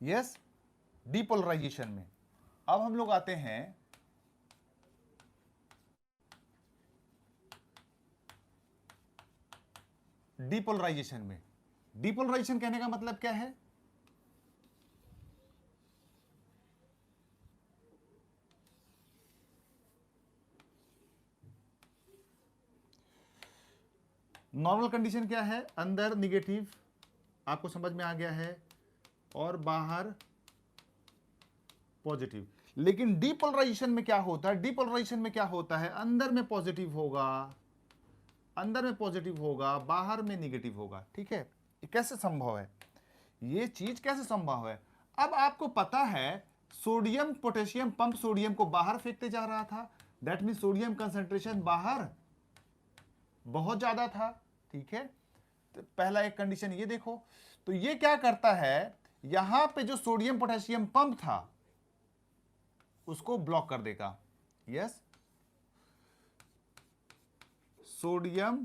Yes, depolarisation में। अब हम लोग आते हैं डीपोलराइजेशन में। डीपोलराइजेशन कहने का मतलब क्या है? नॉर्मल कंडीशन क्या है? अंदर निगेटिव, आपको समझ में आ गया है, और बाहर पॉजिटिव। लेकिन डीपोलराइजेशन में क्या होता है? डीपोलराइजेशन में क्या होता है? अंदर में पॉजिटिव होगा, अंदर में पॉजिटिव होगा, बाहर में निगेटिव होगा। ठीक है, ये कैसे संभव है? ये चीज कैसे संभव है? अब आपको पता है सोडियम पोटेशियम पंप सोडियम को बाहर फेंकते जा रहा था, दैट मीन सोडियम कंसंट्रेशन बाहर बहुत ज्यादा था। ठीक है, तो पहला एक कंडीशन ये देखो। तो ये क्या करता है, यहां पे जो सोडियम पोटेशियम पंप था उसको ब्लॉक कर देगा। यस, सोडियम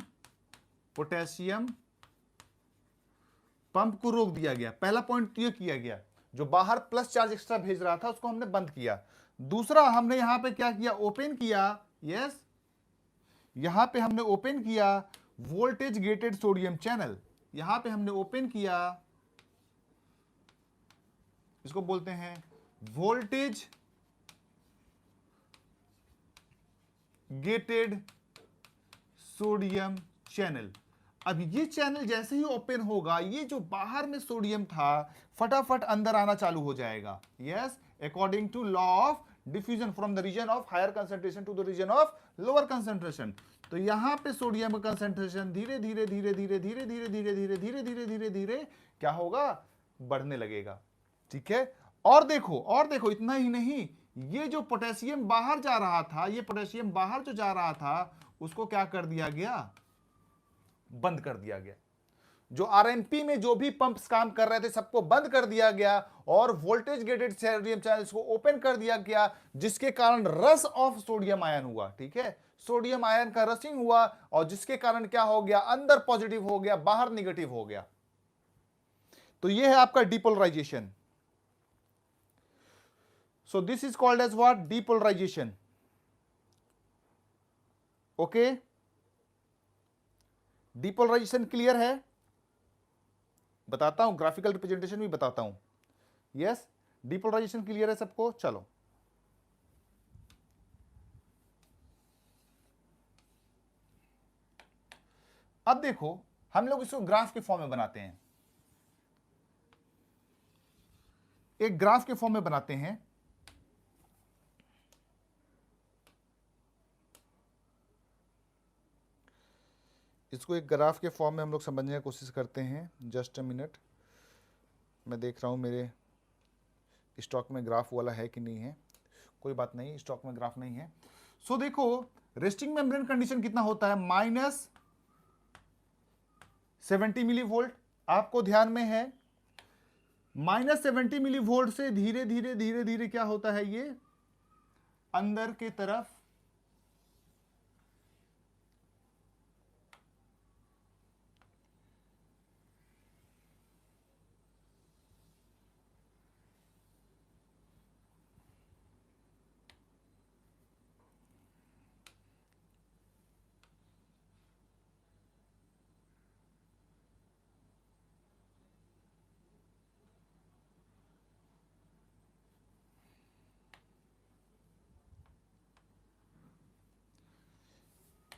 पोटेशियम पंप को रोक दिया गया। पहला पॉइंट ये किया गया, जो बाहर प्लस चार्ज एक्स्ट्रा भेज रहा था उसको हमने बंद किया। दूसरा, हमने यहां पे क्या किया? ओपन किया। यस, यहां पे हमने ओपन किया वोल्टेज गेटेड सोडियम चैनल। यहां पे हमने ओपन किया, इसको बोलते हैं वोल्टेज गेटेड सोडियम चैनल। अब ये चैनल जैसे ही ओपन होगा, ये जो बाहर में सोडियम था फटाफट अंदर आना चालू हो जाएगा। Yes, according to law of diffusion from the region of higher concentration to the region of lower concentration. तो यहां पे सोडियम का कंसंट्रेशन धीरे धीरे धीरे धीरे धीरे धीरे धीरे धीरे धीरे धीरे धीरे धीरे क्या होगा? बढ़ने लगेगा। ठीक है, और देखो इतना ही नहीं, ये जो पोटेशियम बाहर जा रहा था, ये पोटेशियम बाहर जो जा रहा था उसको क्या कर दिया गया? बंद कर दिया गया। जो आरएमपी में जो भी पंप्स काम कर रहे थे सबको बंद कर दिया गया और वोल्टेज गेटेड सोडियम चैनल्स को ओपन कर दिया गया, जिसके कारण रस ऑफ सोडियम आयन हुआ। ठीक है, सोडियम आयन का रसिंग हुआ और जिसके कारण क्या हो गया? अंदर पॉजिटिव हो गया, बाहर निगेटिव हो गया। तो यह है आपका depolarisation. So this is called as what? Depolarisation. Okay, depolarisation clear है? बताता हूं, ग्राफिकल रिप्रेजेंटेशन भी बताता हूं। यस, डीपोलराइजेशन क्लियर है सबको? चलो, अब देखो हम लोग इसको ग्राफ के फॉर्म में बनाते हैं। एक ग्राफ के फॉर्म में बनाते हैं। इसको एक ग्राफ के फॉर्म में हम लोग समझने की कोशिश करते हैं। जस्ट अ मिनट, मैं देख रहा हूँ मेरे स्टॉक में ग्राफ वाला है कि नहीं है। कोई बात नहीं, स्टॉक में ग्राफ नहीं है। सो देखो, रेस्टिंग मेम्ब्रेन कंडीशन कितना होता है? -70 मिली वोल्ट। आपको ध्यान में है, -70 मिली वोल्ट से धीरे धीरे धीरे धीरे क्या होता है? ये अंदर के तरफ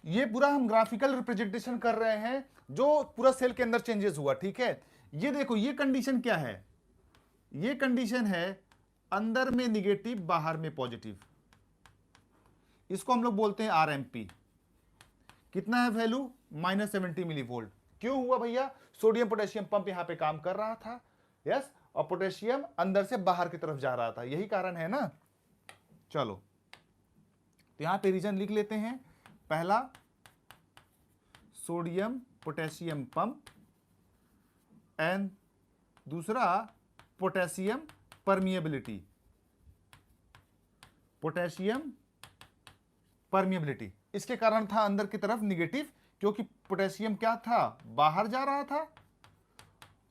ये पूरा हम ग्राफिकल रिप्रेजेंटेशन कर रहे हैं जो पूरा सेल के अंदर चेंजेस हुआ। ठीक है, ये देखो, ये कंडीशन क्या है? ये कंडीशन है अंदर में निगेटिव, बाहर में पॉजिटिव। इसको हम लोग बोलते हैं आरएमपी। कितना है वैल्यू? -70 milli volt. क्यों हुआ भैया? सोडियम पोटेशियम पंप यहां पे काम कर रहा था। यस, और पोटेशियम अंदर से बाहर की तरफ जा रहा था, यही कारण है ना। चलो, तो यहां पे रीजन लिख लेते हैं। पहला, सोडियम पोटेशियम पंप, एंड दूसरा पोटेशियम परमिएबिलिटी। पोटेशियम परमिएबिलिटी, इसके कारण था अंदर की तरफ निगेटिव, क्योंकि पोटेशियम क्या था? बाहर जा रहा था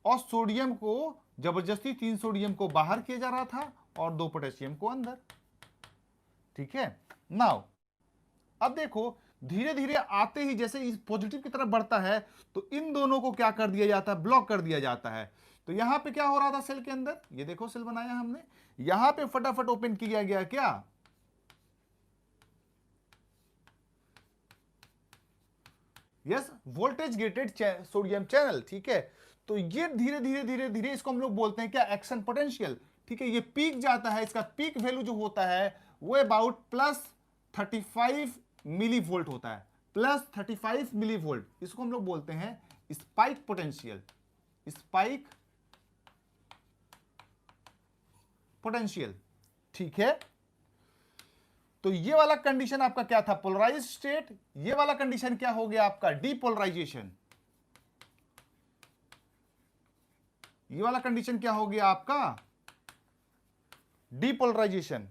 और सोडियम को जबरदस्ती 3 सोडियम को बाहर किया जा रहा था और 2 पोटेशियम को अंदर। ठीक है, नाउ अब देखो धीरे धीरे आते ही जैसे इस पॉजिटिव की तरफ बढ़ता है तो इन दोनों को क्या कर दिया जाता है, ब्लॉक कर दिया जाता है। तो यहां पे क्या हो रहा था सेल के अंदर, ये देखो सेल बनाया हमने, यहां पे फटाफट ओपन किया गया क्या, yes, voltage gated sodium channel. ठीक है, तो ये धीरे धीरे धीरे धीरे इसको हम लोग बोलते हैं क्या, एक्शन पोटेंशियल। ठीक है, ये पीक जाता है, इसका पीक वैल्यू जो होता है वो अबाउट +35 मिली वोल्ट होता है, +35 मिली वोल्ट। इसको हम लोग बोलते हैं स्पाइक पोटेंशियल, स्पाइक पोटेंशियल। ठीक है, तो ये वाला कंडीशन आपका क्या था, पोलराइज स्टेट। ये वाला कंडीशन क्या हो गया आपका, डीपोलराइजेशन। ये वाला कंडीशन क्या हो गया आपका, डीपोलराइजेशन।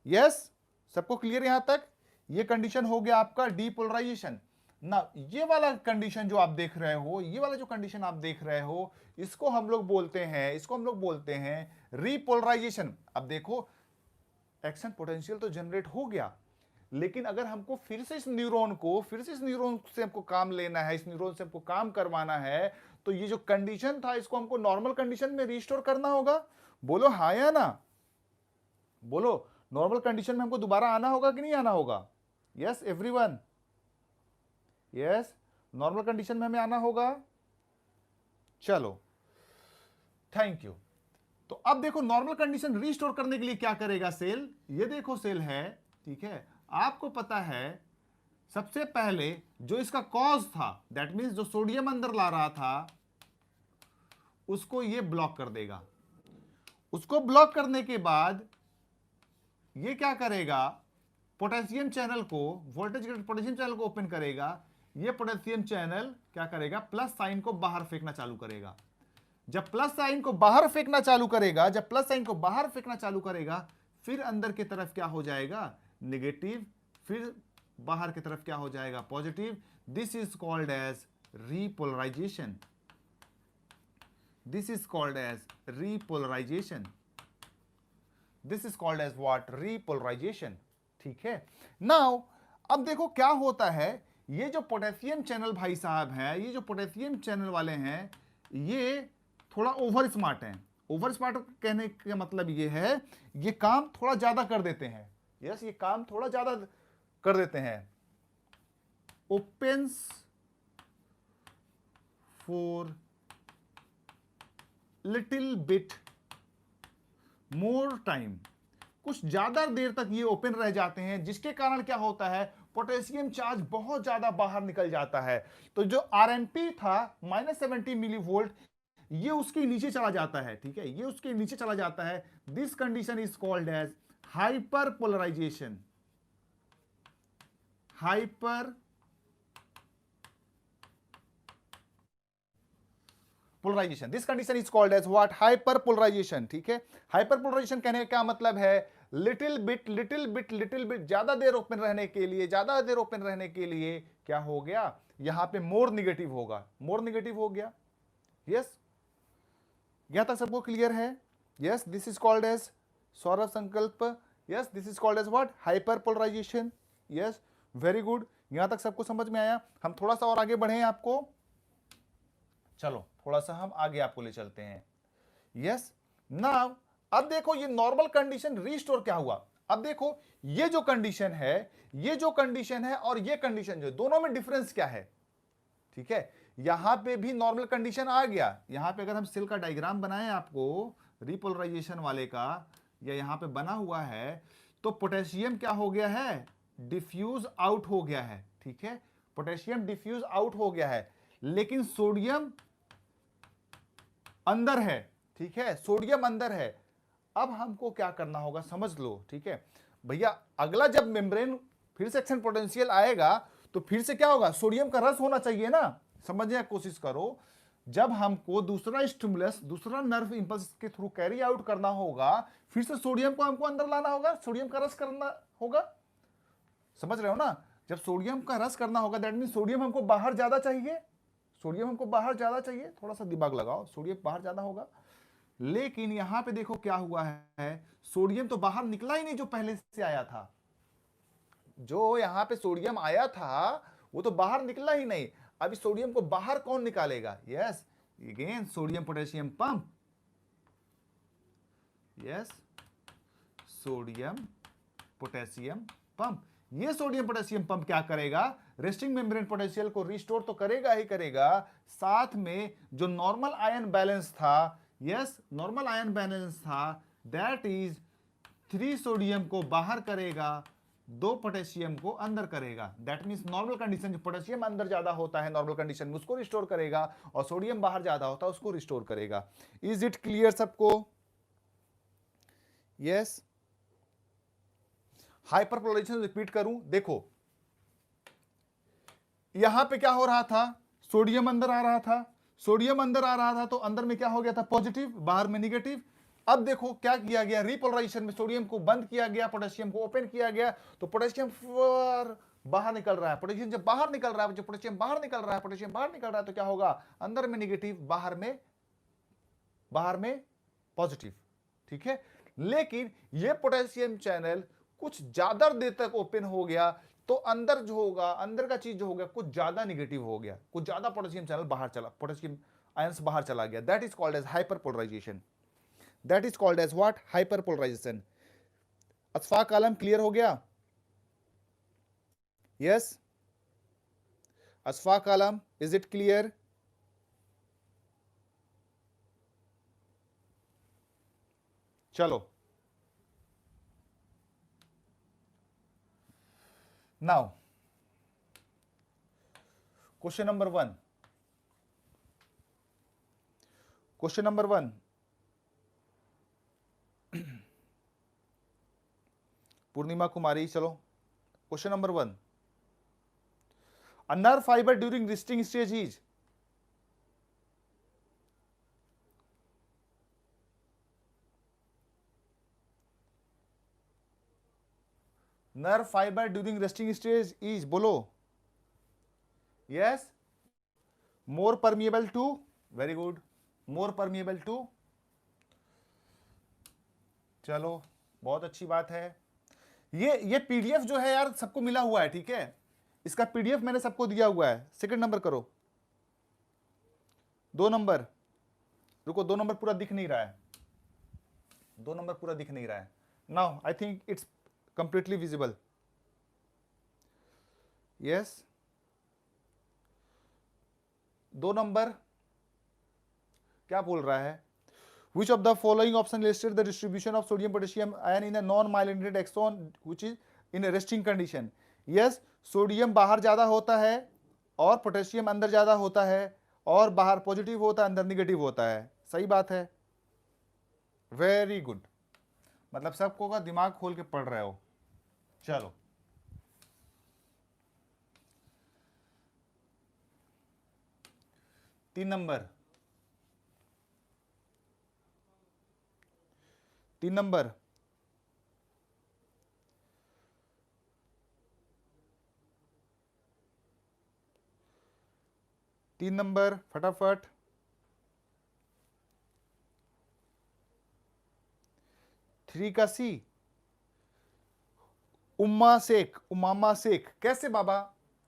यस, सबको क्लियर यहां तक, ये कंडीशन हो गया आपका डीपोलराइजेशन ना। ये वाला कंडीशन जो आप देख रहे हो, ये वाला जो कंडीशन आप देख रहे हो, इसको हम लोग बोलते हैं रीपोलराइजेशन। अब देखो एक्शन पोटेंशियल तो जनरेट हो गया, लेकिन अगर हमको फिर से इस न्यूरॉन से हमको काम लेना है, इस न्यूरॉन से हमको काम करवाना है, तो ये जो कंडीशन था इसको हमको नॉर्मल कंडीशन में रिस्टोर करना होगा। बोलो हाँ या ना, बोलो नॉर्मल कंडीशन में हमको दोबारा आना होगा कि नहीं आना होगा, yes everyone, yes, normal condition में हमें आना होगा। चलो, थैंक यू। तो अब देखो नॉर्मल कंडीशन रिस्टोर करने के लिए क्या करेगा सेल, ये देखो सेल है, ठीक है, आपको पता है सबसे पहले जो इसका कॉज था, दैट मींस जो सोडियम अंदर ला रहा था उसको ये ब्लॉक कर देगा। उसको ब्लॉक करने के बाद ये क्या करेगा, पोटेशियम चैनल को, वोल्टेज पोटेशियम चैनल को ओपन करेगा। ये पोटेशियम चैनल क्या करेगा, प्लस साइन को बाहर फेंकना चालू करेगा। जब प्लस साइन को बाहर फेंकना चालू करेगा, फिर अंदर की तरफ क्या हो जाएगा, नेगेटिव, फिर बाहर की तरफ क्या हो जाएगा, positive. This is called as repolarisation, this is called as repolarisation, this is called as what, repolarisation. ठीक है, नाउ अब देखो क्या होता है, ये जो पोटेशियम चैनल भाई साहब है, ये जो पोटेशियम चैनल वाले हैं, ये थोड़ा ओवर स्मार्ट हैं। ओवर स्मार्ट कहने का मतलब ये है, ये काम थोड़ा ज्यादा कर देते हैं। यस, ये काम थोड़ा ज्यादा कर देते हैं। Opens for little bit more time, कुछ ज्यादा देर तक ये ओपन रह जाते हैं, जिसके कारण क्या होता है, पोटेशियम चार्ज बहुत ज्यादा बाहर निकल जाता है। तो जो आरएनपी था -70 मिली वोल्ट, ये उसके नीचे चला जाता है। ठीक है, ये उसके नीचे चला जाता है। This condition is called as hyperpolarisation, hyperpolarisation. This condition is called as what, hyperpolarisation. ठीक है, हाइपर पोलराइजेशन कहने का क्या मतलब है, लिटिल बिट ज्यादा देर ओपन रहने के लिए क्या हो गया, यहां पे मोर निगेटिव होगा, मोर निगेटिव हो गया। यस, यहां तक सबको क्लियर है, yes, this is called as Saurabh Sankalp, yes, this is called as what, hyperpolarisation. Yes, very good, यहां तक सबको समझ में आया। हम थोड़ा सा और आगे बढ़े आपको, चलो थोड़ा सा हम आगे आपको ले चलते हैं। यस, नाउ अब देखो ये नॉर्मल कंडीशन रिस्टोर क्या हुआ। अब देखो ये जो कंडीशन है और ये कंडीशन जो, दोनों में डिफरेंस क्या है। ठीक है, यहां पे भी नॉर्मल कंडीशन आ गया। यहां पे अगर हम सेल का डायग्राम बनाएं आपको रिपोलराइजेशन वाले का, या यहां पे बना हुआ है, तो पोटेशियम क्या हो गया है, डिफ्यूज आउट हो गया है। ठीक है, पोटेशियम डिफ्यूज आउट हो गया है, लेकिन सोडियम अंदर है। ठीक है, सोडियम अंदर है। अब हमको क्या करना होगा, समझ लो। ठीक है भैया, अगला जब मेम्ब्रेन फिर से एक्शन पोटेंशियल आएगा तो फिर से क्या होगा, सोडियम का रस होना चाहिए ना। समझने की कोशिश करो, जब हमको दूसरा स्टिमुलस, दूसरा नर्व इंपल्स के थ्रू कैरी आउट करना होगा, फिर से सोडियम को हमको अंदर लाना होगा, सोडियम का रस करना होगा। समझ रहे हो ना, जब सोडियम का रस करना होगा, दैट मीन सोडियम हमको बाहर ज्यादा चाहिए, सोडियम हमको बाहर ज्यादा चाहिए। थोड़ा सा दिमाग लगाओ, सोडियम बाहर ज्यादा होगा, लेकिन यहां पे देखो क्या हुआ है, सोडियम तो बाहर निकला ही नहीं जो पहले से आया था। जो यहां पे सोडियम आया था वो तो बाहर निकला ही नहीं। अभी सोडियम को बाहर कौन निकालेगा? Yes, again sodium potassium pump. Yes, sodium potassium pump. ये सोडियम पोटेशियम पंप क्या करेगा? रेस्टिंग मेम्ब्रेन पोटेंशियल को रिस्टोर तो करेगा ही करेगा, साथ में जो नॉर्मल आयन बैलेंस था, यस नॉर्मल आयन बैलेंस था, दैट इज 3 सोडियम को बाहर करेगा, 2 पोटेशियम को अंदर करेगा। दैट मींस नॉर्मल कंडीशन, जो पोटेशियम अंदर ज्यादा होता है नॉर्मल कंडीशन में, उसको रिस्टोर करेगा, और सोडियम बाहर ज्यादा होता है उसको रिस्टोर करेगा। इज इट क्लियर सबको? यस। हाइपरपोलराइजेशन रिपीट करूं, देखो यहां पे क्या हो रहा था, सोडियम अंदर आ रहा था, सोडियम अंदर आ रहा था तो अंदर में क्या हो गया था? पॉजिटिव, बाहर में निगेटिव। अब देखो क्या किया गया, रिपोलराइजेशन में सोडियम को बंद किया गया, पोटेशियम को ओपन किया गया, तो पोटेशियम बाहर निकल रहा है। पोटेशियम जब बाहर निकल रहा है, जो पोटेशियम बाहर निकल रहा है, पोटेशियम बाहर निकल रहा है, तो क्या होगा? अंदर में निगेटिव, बाहर में पॉजिटिव। ठीक है, लेकिन ये पोटेशियम चैनल कुछ ज्यादा देर तक ओपन हो गया तो अंदर जो होगा, अंदर का चीज जो हो गया कुछ ज्यादा निगेटिव हो गया, कुछ ज्यादा पोटेशियम चैनल बाहर चला, पोटेशियम आयंस बाहर चला गया। That is called as hyperpolarisation. That is called as what? Hyperpolarisation. Ashfaq Alam clear हो गया? Yes, Ashfaq Alam, is it clear? चलो now question number 1, question number 1, Purnima Kumari, चलो question number 1, a nerve fibre during resting stage is, nerve fibre during resting stage is, बोलो। Yes, more permeable to, very good, more permeable to, चलो बहुत अच्छी बात है। ये PDF जो है यार सबको मिला हुआ है, ठीक है, इसका पीडीएफ मैंने सबको दिया हुआ है। सेकंड नंबर करो, 2 नंबर, रुको 2 नंबर पूरा दिख नहीं रहा है, 2 नंबर पूरा दिख नहीं रहा है। Now I think it's completely visible. Yes, 2 number क्या बोल रहा है? Which of the following option illustrate the distribution of sodium potassium ion in a non-myelinated axon which is in a resting condition? Yes, sodium बाहर ज्यादा होता है और potassium अंदर ज्यादा होता है, और बाहर पॉजिटिव होता है अंदर निगेटिव होता है। सही बात है, वेरी गुड, मतलब सबको का दिमाग खोल के पढ़ रहे हो। चलो तीन नंबर, 3 नंबर, तीन नंबर फटाफट। 3 का सी, उम्मा शेख, उमामा शेख। कैसे बाबा?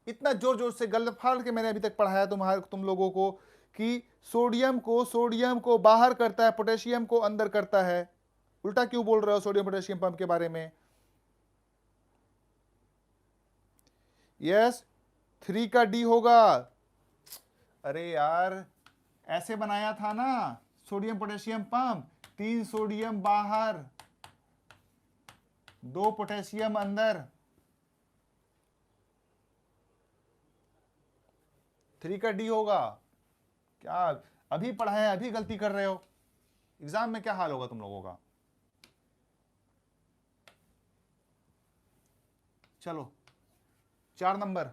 इतना जोर जोर से गल फाड़ के मैंने अभी तक पढ़ाया तुम लोगों को कि सोडियम को बाहर करता है, पोटेशियम को अंदर करता है। उल्टा क्यों बोल रहे हो सोडियम पोटेशियम पंप के बारे में? यस, 3 का डी होगा। अरे यार ऐसे बनाया था ना सोडियम पोटेशियम पंप, 3 सोडियम बाहर, 2 पोटेशियम अंदर, 3 का डी होगा। क्या अभी पढ़ाया अभी गलती कर रहे हो? एग्जाम में क्या हाल होगा तुम लोगों का? चलो 4 number,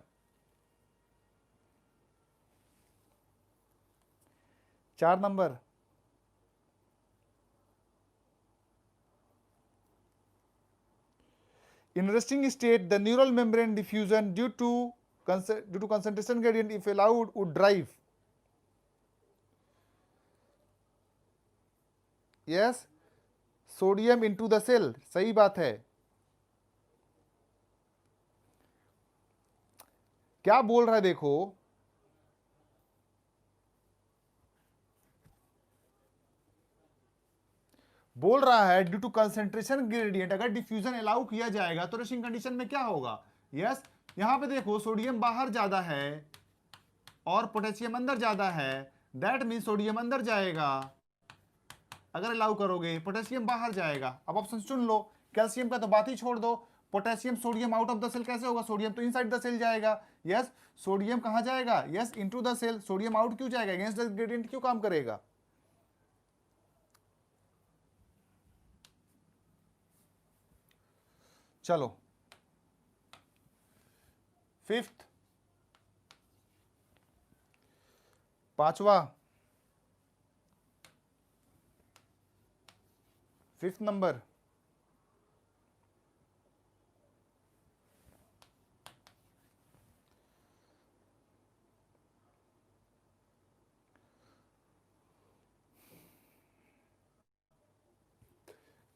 4 number, in resting state the neural membrane diffusion due to concentration gradient if allowed would drive yes sodium into the cell, सही बात है। क्या बोल रहा है देखो, बोल रहा है ड्यू टू कंसेंट्रेशन ग्रेडियंट, अगर डिफ्यूजन अलाउ किया जाएगा तो रेस्टिंग कंडीशन में क्या होगा। यस यहां पे देखो सोडियम बाहर ज्यादा है और पोटेशियम अंदर ज्यादा है, दैट मीन सोडियम अंदर जाएगा, अगर अलाउ करोगे पोटेशियम बाहर जाएगा। अब ऑप्शन चुन लो, कैल्शियम का तो बात ही छोड़ दो, potassium sodium out of the cell कैसे होगा, सोडियम तो इनसाइड द सेल जाएगा। यस सोडियम कहां जाएगा, yes into the cell, sodium out क्यों जाएगा, अगेंस्ट द ग्रेडियंट क्यों काम करेगा। चलो फिफ्थ, पांचवा, फिफ्थ नंबर,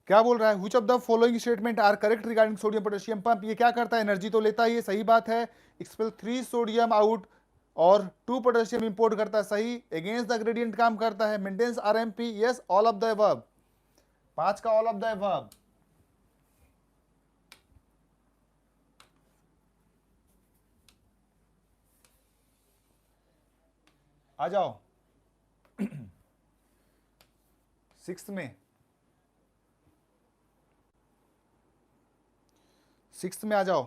क्या बोल रहा है, which of the following statement are correct regarding sodium potassium pump. ये क्या करता है, एनर्जी तो लेता ही है, सही बात है, एक्सपेल 3 सोडियम आउट और 2 पोटेशियम इंपोर्ट करता है, सही, अगेंस्ट द ग्रेडियंट काम करता है, maintains RMP, yes all of the above, 5 का ऑल ऑफ द अबव। आ जाओ सिक्स्थ में आ जाओ,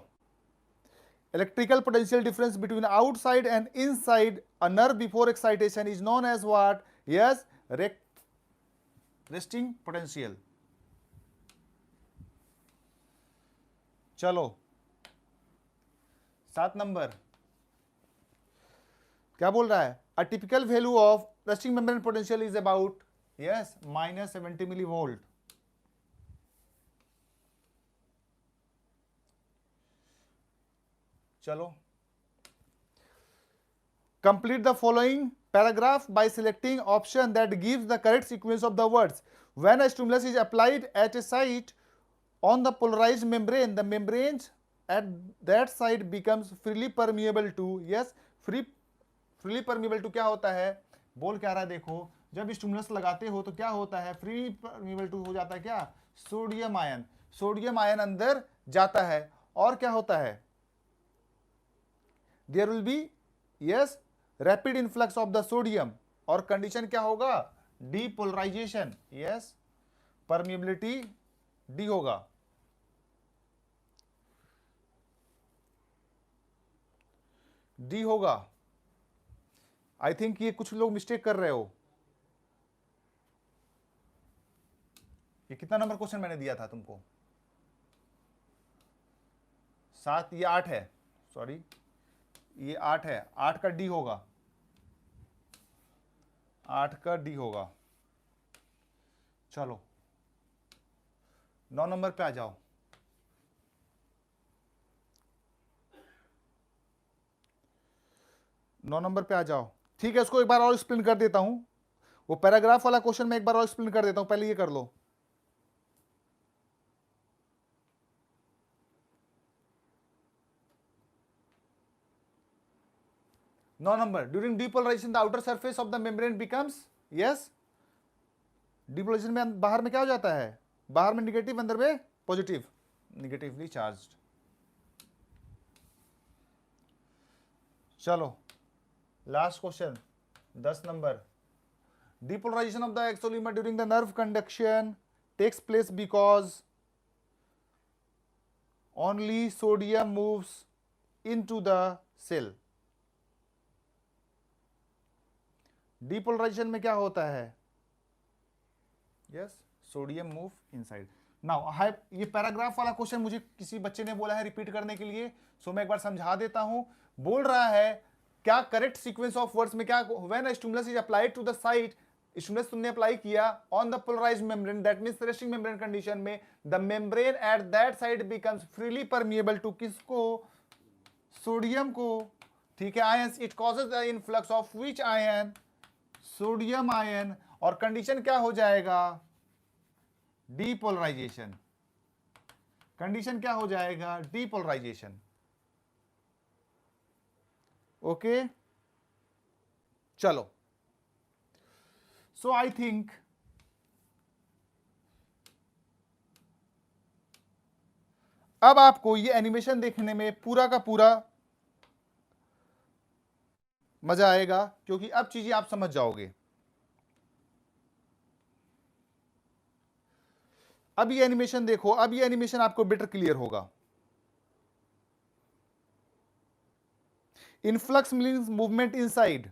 electrical potential difference between outside and inside a nerve before excitation is known as what, yes resting potential. चलो 7 नंबर, क्या बोल रहा है, a typical value of resting membrane potential is about, yes -70 millivolt. चलो complete the following paragraph by selecting option that gives the correct sequence of the words. When a stimulus is applied at A site on the polarized membrane, the membranes at that side becomes freely permeable to, yes freely permeable to क्या होता है, बोल क्या रहा है देखो, जब stimulus लगाते हो तो क्या होता है, फ्री परमिएबल टू हो जाता है क्या, सोडियम आयन, सोडियम आयन अंदर जाता है, और क्या होता है, there will be yes rapid influx of the sodium, और कंडीशन क्या होगा, डीपोलराइजेशन, यस परमिएबिलिटी डी होगा। डी होगा, आई थिंक ये कुछ लोग मिस्टेक कर रहे हो। ये कितना नंबर क्वेश्चन मैंने दिया था तुमको, 7, ये 8 है, सॉरी ये 8 है, 8 का डी होगा, 8 का डी होगा। चलो 9 नंबर पे आ जाओ, ठीक है, इसको एक बार और एक्सप्लेन कर देता हूं, वो पैराग्राफ वाला क्वेश्चन में एक बार और एक्सप्लेन कर देता हूं, पहले ये कर लो। 9 number, during depolarisation the outer surface of the membrane becomes, yes depolarisation में बाहर में क्या हो जाता है, बाहर में निगेटिव अंदर में पॉजिटिव, निगेटिवली चार्ज्ड। चलो last question 10 number, depolarization of the axolemma during the nerve conduction takes place because only sodium moves into the cell। depolarization में क्या होता है, yes sodium move inside. Now ये पैराग्राफ वाला question मुझे किसी बच्चे ने बोला है रिपीट करने के लिए, सो मैं एक बार समझा देता हूं। बोल रहा है क्या करेक्ट सीक्वेंस ऑफ वर्ड्स में क्या, when a stimulus is applied to the site, stimulus तुमने अप्लाई किया on the polarized membrane, that means resting membrane condition में, the membrane at that side becomes freely permeable to किसको, sodium को, ठीक है, ions, it causes the influx of which ion, sodium ion, और condition क्या हो जाएगा, डीपोलराइजेशन। कंडीशन क्या हो जाएगा? डीपोलराइजेशन। ओके, चलो। सो आई थिंक अब आपको ये एनिमेशन देखने में पूरा का पूरा मजा आएगा, क्योंकि अब चीजें आप समझ जाओगे। अब ये एनिमेशन देखो, अब ये एनिमेशन आपको बेटर क्लियर होगा। Influx means movement inside,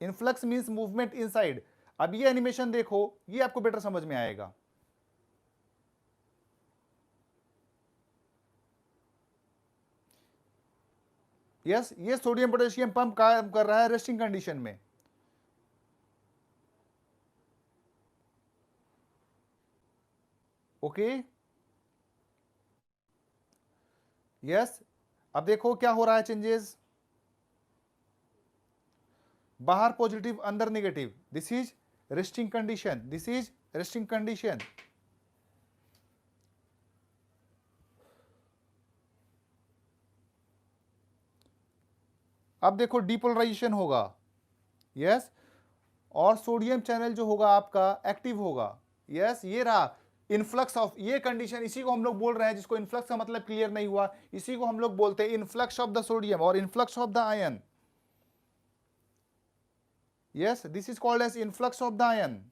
influx means movement inside. अब ये एनिमेशन देखो, ये आपको बेटर समझ में आएगा। यस, ये सोडियम पोटेशियम पंप काम कर रहा है रेस्टिंग कंडीशन में। Okay, yes. अब देखो क्या हो रहा है चेंजेस, बाहर पॉजिटिव अंदर negative, this is resting condition, this is resting condition. अब देखो डीपोलराइजेशन होगा, यस, और सोडियम चैनल जो होगा आपका एक्टिव होगा। यस, ये रहा इनफ्लक्स ऑफ, ये कंडीशन, इसी को हम लोग बोल रहे हैं, जिसको इनफ्लक्स का मतलब क्लियर नहीं हुआ, इसी को हम लोग बोलते हैं इनफ्लक्स ऑफ द सोडियम और influx of the ion. Yes, this is called as influx of the ion.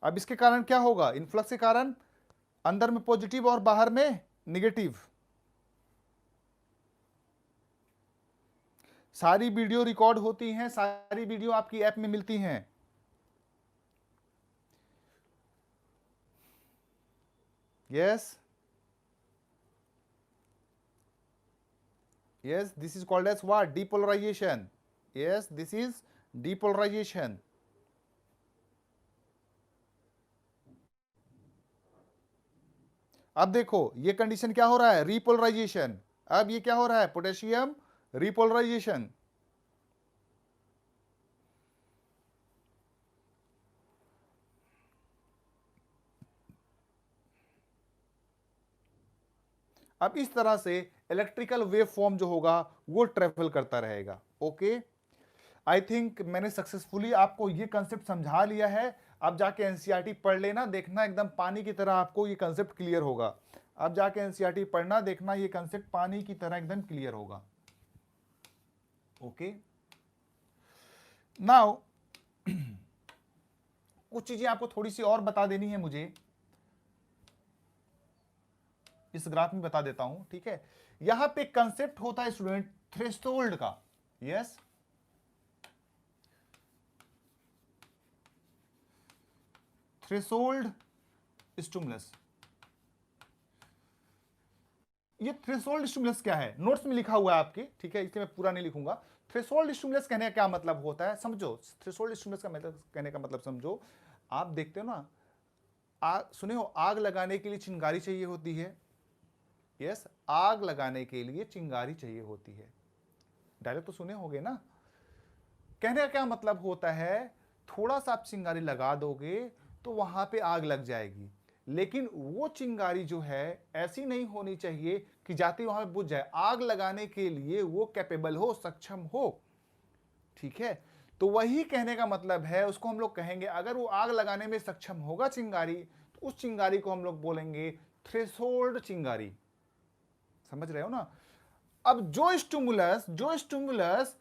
अब इसके कारण क्या होगा? इनफ्लक्स के कारण अंदर में पॉजिटिव और बाहर में निगेटिव। सारी वीडियो रिकॉर्ड होती हैं, सारी वीडियो आपकी ऐप में मिलती हैं। Yes, yes, this is called as what? Depolarization. Yes, this is depolarization. अब देखो ये कंडीशन क्या हो रहा है? रिपोलराइजेशन। अब ये क्या हो रहा है? Potassium repolarisation. अब इस तरह से इलेक्ट्रिकल वेव फॉर्म जो होगा वो ट्रेवल करता रहेगा। ओके, आई थिंक मैंने सक्सेसफुली आपको ये कंसेप्ट समझा लिया है। अब जाके एनसीईआरटी पढ़ लेना, देखना एकदम पानी की तरह आपको ये कंसेप्ट क्लियर होगा। अब जाके एनसीईआरटी पढ़ना, देखना ये कंसेप्ट पानी की तरह एकदम क्लियर होगा। ओके, नाउ कुछ चीजें आपको थोड़ी सी और बता देनी है मुझे, इस ग्राफ में बता देता हूं, ठीक है। यहां पे कंसेप्ट होता है स्टूडेंट थ्रेशोल्ड का। Yes, threshold stimulus. ये थ्रेशोल्ड स्टिमुलस क्या है? नोट्स में लिखा हुआ है आपके, ठीक है, इसलिए मैं पूरा नहीं लिखूंगा। थ्रेशोल्ड स्टिमुलस कहने का क्या मतलब होता है समझो। थ्रेशोल्ड स्टिमुलस का मतलब कहने का मतलब समझो। आप देखते हो ना, सुने हो आग लगाने के लिए चिंगारी चाहिए होती है। यस, आग लगाने के लिए चिंगारी चाहिए होती है। डायरेक्ट तो सुने होगे ना। कहने का क्या मतलब होता है? थोड़ा सा आप चिंगारी लगा दोगे तो वहां पे आग लग जाएगी, लेकिन वो चिंगारी जो है ऐसी नहीं होनी चाहिए कि जाते वहां पे बुझ जाए। आग लगाने के लिए वो कैपेबल हो, सक्षम हो, ठीक है। तो वही कहने का मतलब है, उसको हम लोग कहेंगे अगर वो आग लगाने में सक्षम होगा चिंगारी, तो उस चिंगारी को हम लोग बोलेंगे थ्रेशोल्ड चिंगारी। समझ रहे हो ना। अब जो स्टिमुलस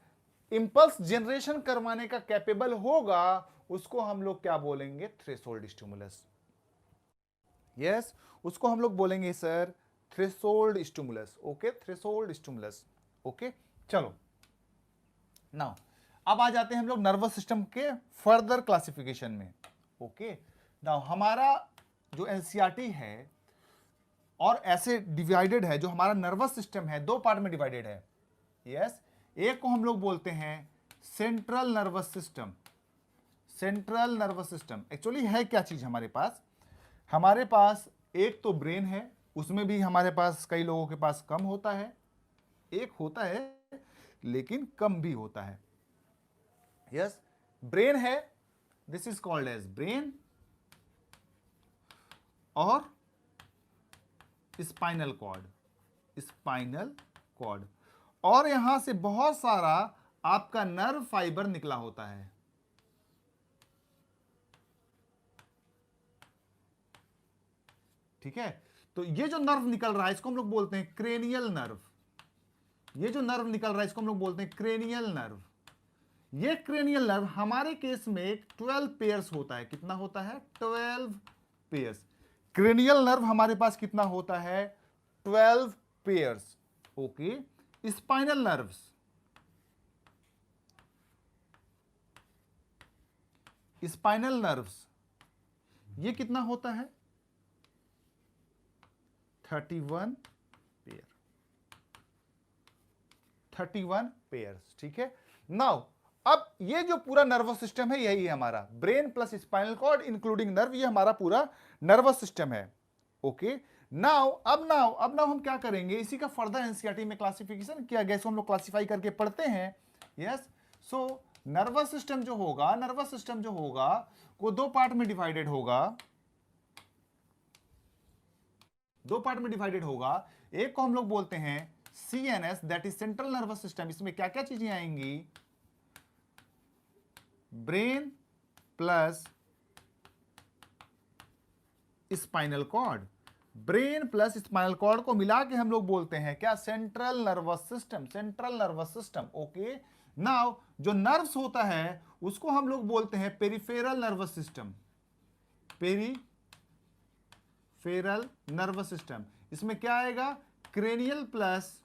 इंपल्स जनरेशन करवाने का कैपेबल होगा, उसको हम लोग क्या बोलेंगे? Threshold stimulus. यस, उसको हम लोग बोलेंगे sir threshold stimulus. Okay, threshold stimulus. Okay, चलो नाउ अब आ जाते हैं हम लोग नर्वस सिस्टम के फर्दर क्लासिफिकेशन में। ओके, नाउ हमारा जो एनसीईआरटी है और ऐसे डिवाइडेड है, जो हमारा नर्वस सिस्टम है दो पार्ट में डिवाइडेड है। यस, एक को हम लोग बोलते हैं central nervous system. Central nervous system actually है क्या चीज हमारे पास? हमारे पास एक तो ब्रेन है, उसमें भी हमारे पास कई लोगों के पास कम होता है, एक होता है लेकिन कम भी होता है। यस, ब्रेन है, this is called as brain, और स्पाइनल कॉर्ड, स्पाइनल कॉर्ड, और यहां से बहुत सारा आपका नर्व फाइबर निकला होता है। ठीक है, तो ये जो नर्व निकल रहा है इसको हम लोग बोलते हैं क्रेनियल नर्व। ये जो नर्व निकल रहा है इसको हम लोग बोलते हैं क्रेनियल नर्व। ये क्रेनियल नर्व हमारे केस में 12 पेयर्स होता है। कितना होता है? 12 पेयर्स। क्रेनियल नर्व हमारे पास कितना होता है? 12 pairs. Okay, spinal nerves, spinal nerves ये कितना होता है? 31 पेयर, 31 पेयर्स। ठीक है, नाउ अब ये जो पूरा नर्वस सिस्टम है यही है हमारा brain plus spinal cord including nerve, ये हमारा पूरा नर्वस सिस्टम है। ओके, नाउ अब हम क्या करेंगे, इसी का फर्दर एनसीईआरटी में क्लासिफिकेशन किया गया, इसको हम लोग क्लासिफाई करके पढ़ते हैं। यस, सो नर्वस सिस्टम जो होगा वो दो पार्ट में डिवाइडेड होगा, दो पार्ट में डिवाइडेड होगा। एक को हम लोग बोलते हैं CNS, that is central nervous system. इसमें क्या क्या चीजें आएंगी? Brain plus spinal cord, brain plus spinal cord को मिला के हम लोग बोलते हैं क्या? Central nervous system, central nervous system. Okay, now जो नर्व्स होता है उसको हम लोग बोलते हैं peripheral nervous system, peripheral nervous system. इसमें क्या आएगा? Cranial plus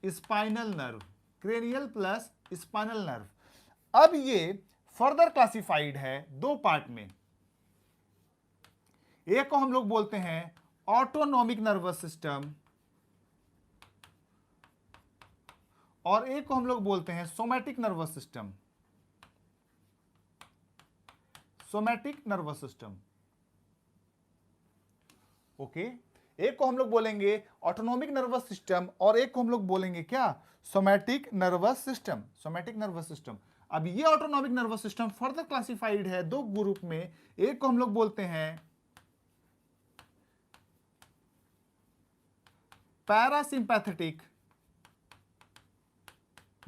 spinal nerve, cranial plus spinal nerve. अब ये फर्दर क्लासिफाइड है दो पार्ट में। एक को हम लोग बोलते हैं ऑटोनॉमिक नर्वस सिस्टम, और एक को हम लोग बोलते हैं somatic nervous system, somatic nervous system. Okay, एक को हम लोग बोलेंगे ऑटोनॉमिक नर्वस सिस्टम और एक को हम लोग बोलेंगे क्या? Somatic nervous system, somatic nervous system. अब ये autonomic nervous system further classified है दो ग्रुप में। एक को हम लोग बोलते हैं पैरासिम्पैथेटिक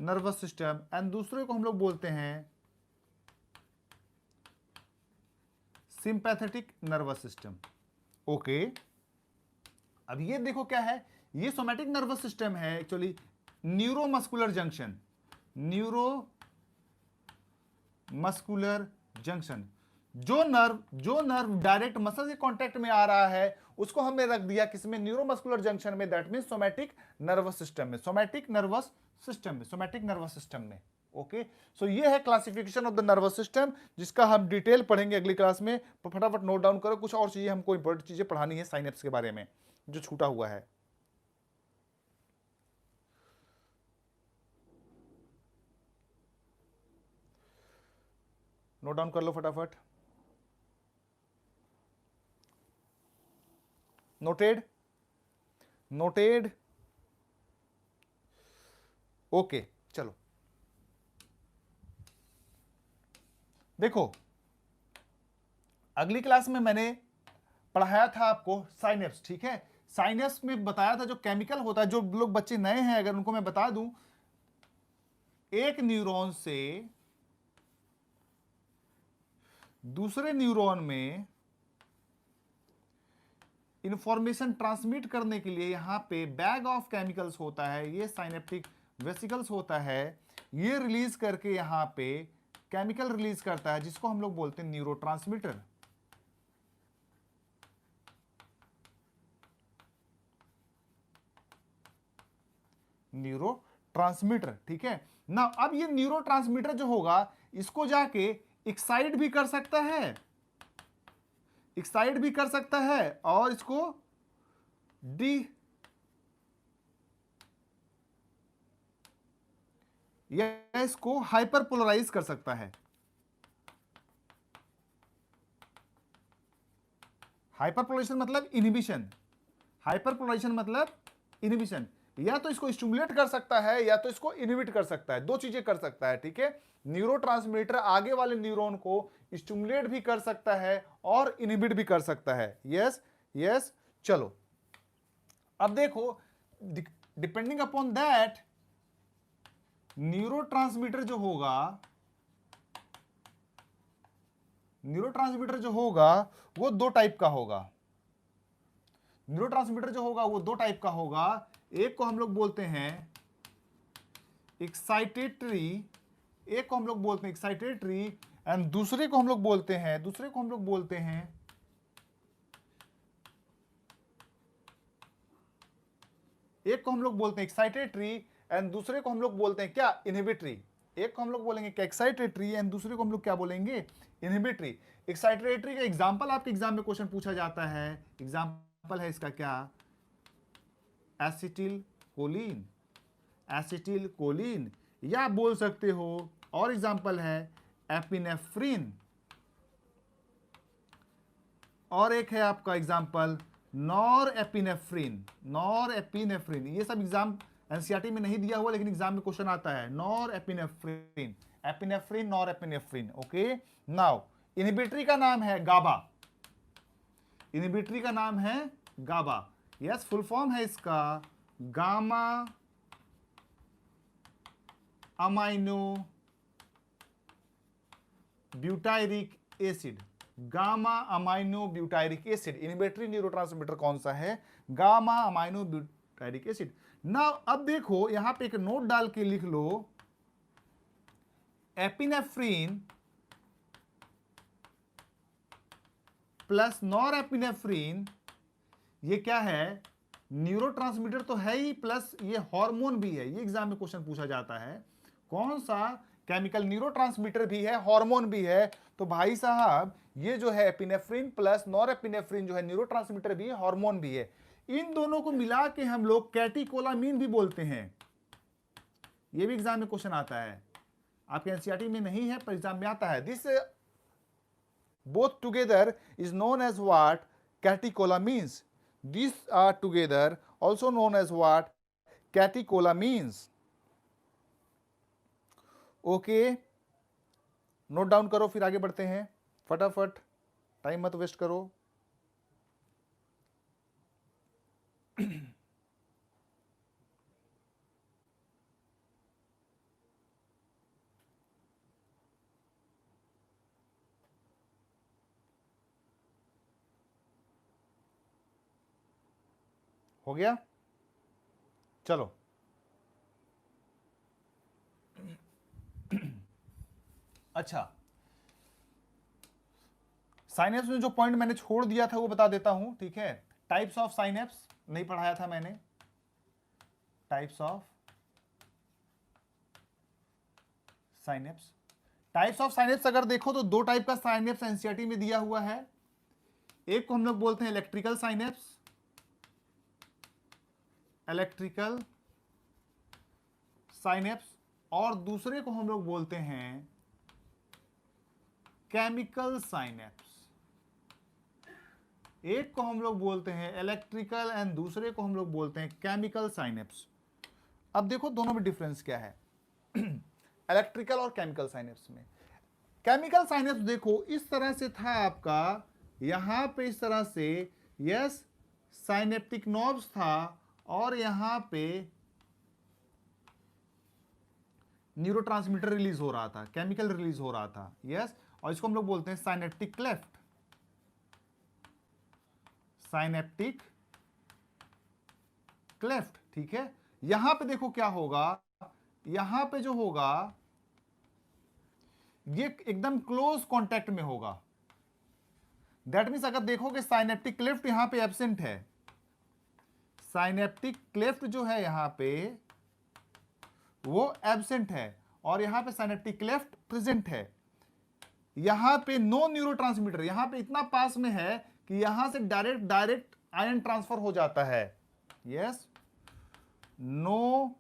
नर्वस सिस्टम एंड दूसरे को हम लोग बोलते हैं सिंपैथेटिक नर्वस सिस्टम। ओके, अब ये देखो क्या है, ये सोमैटिक नर्वस सिस्टम है actually neuromuscular junction, neuromuscular junction. जो नर्व डायरेक्ट मसल के कांटेक्ट में आ रहा है उसको हमने रख दिया किसमें? न्यूरोमस्कुलर जंक्शन में, that means somatic nervous system में, सोमैटिक नर्वस सिस्टम में, सोमैटिक नर्वस सिस्टम में। ओके, सो ये है classification of the nervous system, जिसका हम डिटेल पढ़ेंगे अगली क्लास में। फटाफट नोट डाउन करो, कुछ और चीजें हमको इंपॉर्टेंट चीजें पढ़ानी है साइनेप्स के बारे में जो छूटा हुआ है। नोट डाउन कर लो फटाफट। Noted, noted. ओके, चलो देखो, अगली क्लास में मैंने पढ़ाया था आपको साइनेप्स। ठीक है, साइनेप्स में बताया था जो केमिकल होता है, जो लोग बच्चे नए हैं अगर उनको मैं बता दूं, एक न्यूरॉन से दूसरे न्यूरॉन में इंफॉर्मेशन ट्रांसमिट करने के लिए यहां पे बैग ऑफ केमिकल्स होता है, ये साइनेप्टिक वेसिकल्स होता है, ये रिलीज करके यहां पे केमिकल रिलीज करता है जिसको हम लोग बोलते हैं न्यूरोट्रांसमीटर। न्यूरोट्रांसमीटर, ठीक है ना। अब ये न्यूरोट्रांसमीटर जो होगा इसको जाके एक्साइट भी कर सकता है, एक्साइट भी कर सकता है, और इसको या इसको हाइपरपोलराइज कर सकता है। हाइपरपोलराइजेशन मतलब इनहिबिशन, हाइपरपोलराइजेशन मतलब इनहिबिशन, या तो इसको स्टिमुलेट कर सकता है या तो इसको इनहिबिट कर सकता है, दो चीजें कर सकता है, ठीक है। न्यूरोट्रांसमीटर आगे वाले न्यूरॉन को स्टिमुलेट भी कर सकता है और इनहिबिट भी कर सकता है। यस यस, चलो अब देखो, डिपेंडिंग अपॉन दैट न्यूरोट्रांसमीटर जो होगा, न्यूरोट्रांसमीटर जो होगा वो दो टाइप का होगा। न्यूरोट्रांसमीटर जो होगा वो दो टाइप का होगा। एक को हम लोग बोलते हैं एक्साइटेटरी, एक को हम लोग बोलते हैं एक्साइटेटरी, एंड दूसरे को हम लोग बोलते हैं, दूसरे को हम लोग बोलते हैं एक को हम लोग बोलते हैं एक्साइटेटरी एंड दूसरे को हम लोग बोलते हैं क्या, इनहिबिटरी। एक को हम लोग बोलेंगे क्या, एक्साइटेटरी, एंड दूसरे को हम लोग क्या बोलेंगे, इनहिबिटरी। एक्साइटेटरी का एग्जांपल आपके एग्जाम में क्वेश्चन पूछा जाता है, एग्जांपल है इसका क्या, एसिटिल कोलिन, एसिटिल कोलिन, या बोल सकते हो और एग्जांपल है एपिनेफ्रिन, और एक है आपका example nor epinephrine, nor epinephrine. ये सब एग्जाम एनसीईआरटी में नहीं दिया हुआ लेकिन एग्जाम में क्वेश्चन आता है, nor epinephrine, epinephrine, nor epinephrine. Okay, now inhibitory का नाम है गाबा, इनहिबिटरी का नाम है गाबा। यस, फुल फॉर्म है इसका gamma amino butyric acid, gamma amino butyric acid. Inhibitory neurotransmitter कौन सा है, गामा अमाइनो ब्यूटायरिक एसिड। ना अब देखो यहां पे एक नोट डाल के लिख लो, एपिनेफ्रिन प्लस नॉर एपिनेफ्रिन, ये क्या है, न्यूरोट्रांसमीटर तो है ही प्लस ये हार्मोन भी है। ये एग्जाम में क्वेश्चन पूछा जाता है, कौन सा केमिकल न्यूरोट्रांसमीटर भी है हार्मोन भी है। तो भाई साहब ये जो है एपिनेफ्रिन प्लस नॉर एपिनेफ्रिन जो है न्यूरोट्रांसमीटर भी है हार्मोन भी है, इन दोनों को मिला के हम लोग कैटिकोलामीन भी बोलते हैं। ये भी एग्जाम में क्वेश्चन आता है, आपके एनसीईआरटी में नहीं है पर एग्जाम में आता है। This both together is known as what, catecholamines. These are together also known as what, catecholamines. Okay, note down करो फिर आगे बढ़ते हैं फटाफट, टाइम मत वेस्ट करो। हो गया, चलो अच्छा, साइनेप्स में जो पॉइंट मैंने छोड़ दिया था वो बता देता हूं, ठीक है। टाइप्स ऑफ साइनेप्स नहीं पढ़ाया था मैंने, types of synapse, types of synapse अगर देखो तो दो टाइप का साइनेप्स एनसीईआरटी में दिया हुआ है। एक को हम लोग बोलते हैं इलेक्ट्रिकल साइनेप्स, इलेक्ट्रिकल साइनेप्स, और दूसरे को हम लोग बोलते हैं केमिकल साइनेप्स। एक को हम लोग बोलते हैं इलेक्ट्रिकल एंड दूसरे को हम लोग बोलते हैं केमिकल साइनेप्स। अब देखो दोनों में डिफरेंस क्या है इलेक्ट्रिकल और केमिकल साइनेप्स में। केमिकल साइनेप्स देखो इस तरह से था आपका, यहां पे इस तरह से, यस, साइनेप्टिक नॉब्स था और यहां पे न्यूरोट्रांसमीटर रिलीज हो रहा था, केमिकल रिलीज हो रहा था, यस। और इसको हम लोग बोलते हैं साइनेप्टिक क्लेफ्ट, साइनेप्टिक क्लेफ्ट, ठीक है। यहां पे देखो क्या होगा, यहां पे जो होगा ये एकदम क्लोज कांटेक्ट में होगा। दैट मीन्स अगर देखोगे साइनेप्टिक क्लेफ्ट यहां पे एब्सेंट है, साइनेप्टिक क्लेफ्ट जो है यहां पे वो एब्सेंट है और यहां पे साइनेप्टिक क्लेफ्ट प्रेजेंट है। यहां पे नो न्यूरोट्रांसमीटर, यहां पे इतना पास में है कि यहां से डायरेक्ट आयन ट्रांसफर हो जाता है, यस, नो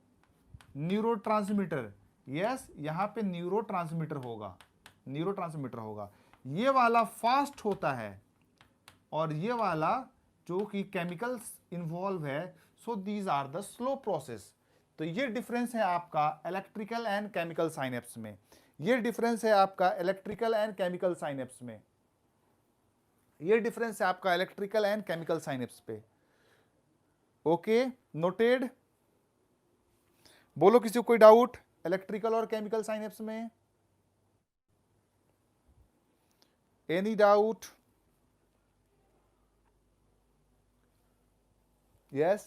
न्यूरोट्रांसमीटर, यस, यहां पे न्यूरोट्रांसमीटर होगा, न्यूरोट्रांसमीटर होगा। ये वाला फास्ट होता है और ये वाला जो कि केमिकल्स इन्वॉल्व है, so these are the slow process. तो ये डिफरेंस है आपका इलेक्ट्रिकल एंड केमिकल साइनेप्स में, ये डिफरेंस है आपका इलेक्ट्रिकल एंड केमिकल साइनेप्स में, ये डिफरेंस है आपका इलेक्ट्रिकल एंड केमिकल साइनेप्स पे। Okay, noted. बोलो किसी को कोई डाउट इलेक्ट्रिकल और केमिकल साइनेप्स में? Any doubt? यस,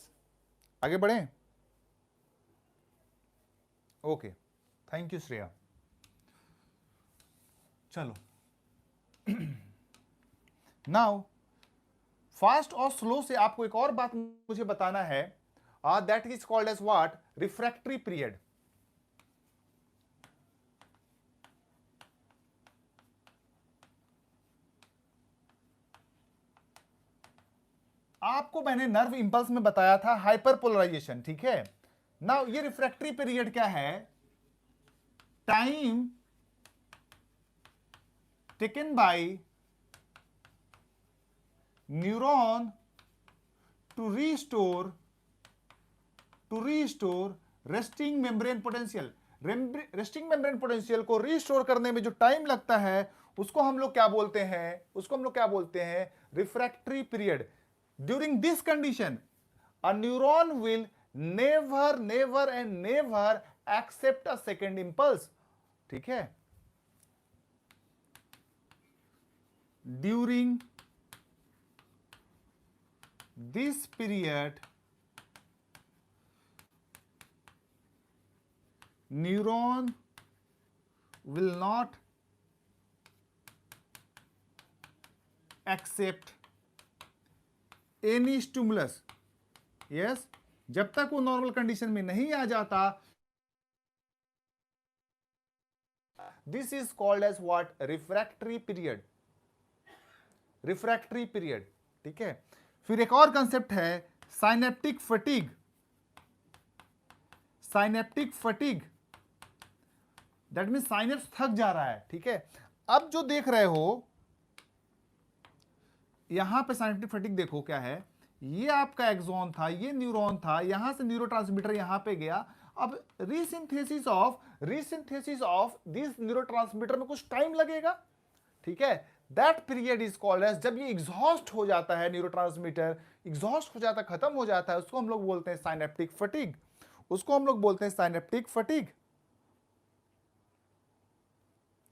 आगे बढ़ें। Okay, thank you Shreya. चलो नाउ फास्ट और स्लो से आपको एक और बात मुझे बताना है, that is called as what? Refractory period. आपको मैंने नर्व इंपल्स में बताया था हाइपरपोलराइजेशन, ठीक है। नाउ ये रिफ्रैक्टरी पीरियड क्या है? Time taken by neuron to restore resting membrane potential. Resting membrane potential को रिस्टोर करने में जो टाइम लगता है उसको हम लोग क्या बोलते हैं? Refractory period. During this condition a neuron will never accept a second impulse, ठीक है। During this period neuron will not accept any stimulus। Yes, जब तक वो नॉर्मल कंडीशन में नहीं आ जाता, this is called as what? Refractory period. Refractory period, ठीक है। फिर एक और कंसेप्ट है synaptic fatigue. Synaptic fatigue that mean synapse थक जा रहा है, ठीक है। अब जो देख रहे हो यहां पे साइनेप्टिक फटीग देखो क्या है, ये आपका एक्सॉन था, ये न्यूरॉन था, यहां से न्यूरोट्रांसमीटर यहां पे गया। अब रीसिंथेसिस ऑफ दिस न्यूरोट्रांसमीटर में कुछ टाइम लगेगा, ठीक है। That period is called as, जब ये एग्जॉस्ट हो जाता है न्यूरोट्रांसमीटर, एग्जॉस्ट हो जाता है, खत्म हो जाता है, उसको हम लोग बोलते हैं साइनेप्टिक फटीग। उसको हम लोग बोलते हैं साइनेप्टिक फटीग।